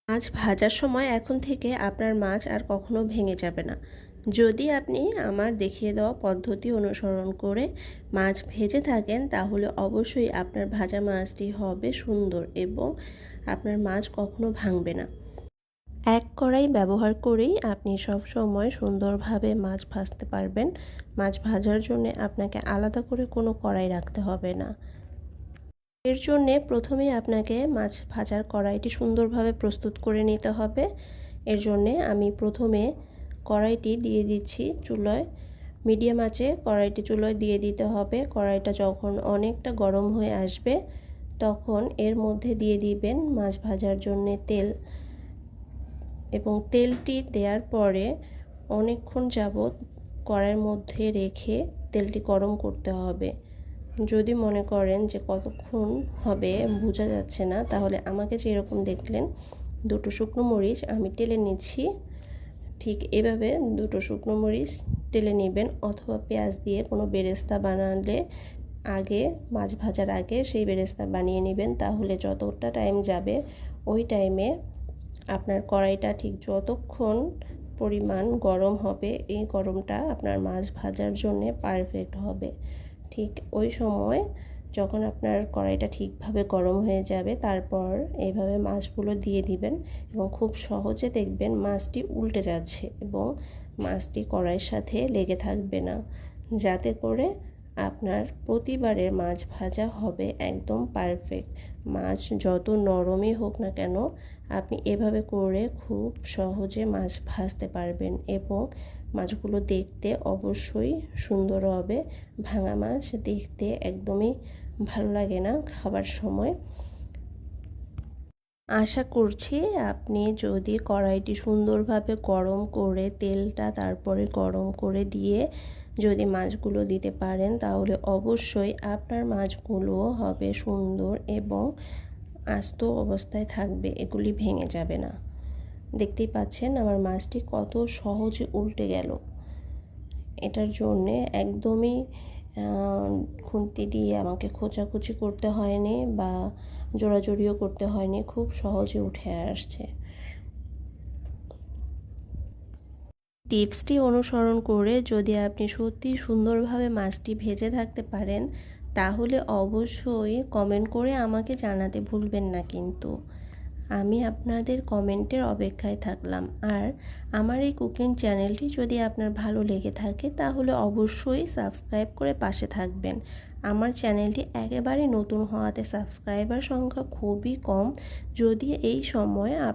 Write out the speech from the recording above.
মাছ ভাজার সময় এখন থেকে আপনার মাছ আর কখনো ভেঙে যাবে না। যদি আপনি আমার দেখিয়ে দেওয়া পদ্ধতি অনুসরণ করে মাছ ভেজে থাকেন, তাহলে অবশ্যই আপনার ভাজা মাছটি হবে সুন্দর এবং আপনার মাছ কখনো ভাঙবে না। এক কড়াই ব্যবহার করেই আপনি সব সময় সুন্দরভাবে মাছ ভাজতে পারবেন। মাছ ভাজার জন্য আপনাকে আলাদা করে কোনো কড়াই রাখতে হবে না। এর জন্যে প্রথমেই আপনাকে মাছ ভাজার কড়াইটি সুন্দরভাবে প্রস্তুত করে নিতে হবে। এর জন্যে আমি প্রথমে কড়াইটি দিয়ে দিচ্ছি চুলায়। মিডিয়াম আঁচে কড়াইটি চুলায় দিয়ে দিতে হবে। কড়াইটা যখন অনেকটা গরম হয়ে আসবে, তখন এর মধ্যে দিয়ে দিবেন মাছ ভাজার জন্যে তেল, এবং তেলটি দেওয়ার পরে অনেকক্ষণ যাবৎ কড়াইয়ের মধ্যে রেখে তেলটি গরম করতে হবে। যদি মনে করেন যে কতক্ষণ হবে বোঝা যাচ্ছে না, তাহলে আমাকে যেরকম দেখলেন দুটো শুকনো মরিচ আমি টেলে নিচ্ছি, ঠিক এভাবে দুটো শুকনো মরিচ টেলে নেবেন। অথবা পেঁয়াজ দিয়ে কোনো বেরেস্তা বানালে আগে, মাছ ভাজার আগে সেই বেরেস্তা বানিয়ে নেবেন। তাহলে যতটা টাইম যাবে ওই টাইমে আপনার কড়াইটা ঠিক যতক্ষণ পরিমাণ গরম হবে, এই গরমটা আপনার মাছ ভাজার জন্য পারফেক্ট হবে। ঠিক ওই সময় যখন আপনার কড়াইটা ঠিকভাবে গরম হয়ে যাবে, তারপর এইভাবে মাছগুলো দিয়ে দিবেন এবং খুব সহজে দেখবেন মাছটি উল্টে যাচ্ছে এবং মাছটি কড়াইয়ের সাথে লেগে থাকবে না, যাতে করে আপনার প্রতিবারের মাছ ভাজা হবে একদম পারফেক্ট। মাছ যত নরমই হোক না কেন, আপনি এভাবে করে খুব সহজে মাছ ভাজতে পারবেন এবং মাছগুলো দেখতে অবশ্যই সুন্দর হবে। ভাঙা মাছ দেখতে একদমই ভালো লাগে না খাবার সময়। আশা করছি আপনি যদি কড়াইটি সুন্দরভাবে গরম করে তেলটা তারপরে গরম করে দিয়ে যদি মাছগুলো দিতে পারেন, তাহলে অবশ্যই আপনার মাছগুলো হবে সুন্দর এবং আস্ত অবস্থায় থাকবে, এগুলি ভেঙে যাবে না। দেখতেই পাচ্ছেন আমার মাছটি কত সহজে উল্টে গেল। এটার জন্যে একদমই খুন্তি দিয়ে আমাকে খোঁচাখুচি করতে হয়নি বা জোড়াজড়িও করতে হয়নি, খুব সহজে উঠে আসছে। টিপসটি অনুসরণ করে যদি আপনি সত্যি সুন্দরভাবে মাছটি ভেজে থাকতে পারেন, তাহলে অবশ্যই কমেন্ট করে আমাকে জানাতে ভুলবেন না। কিন্তু আমি আপনাদের কমেন্টের অপেক্ষায় থাকলাম। আর আমার এই কুকিং চ্যানেলটি যদি আপনার ভালো লেগে থাকে, তাহলে অবশ্যই সাবস্ক্রাইব করে পাশে থাকবেন। আমার চ্যানেলটি একেবারে নতুন হওয়াতে সাবস্ক্রাইবার সংখ্যা খুবই কম। যদি এই সময়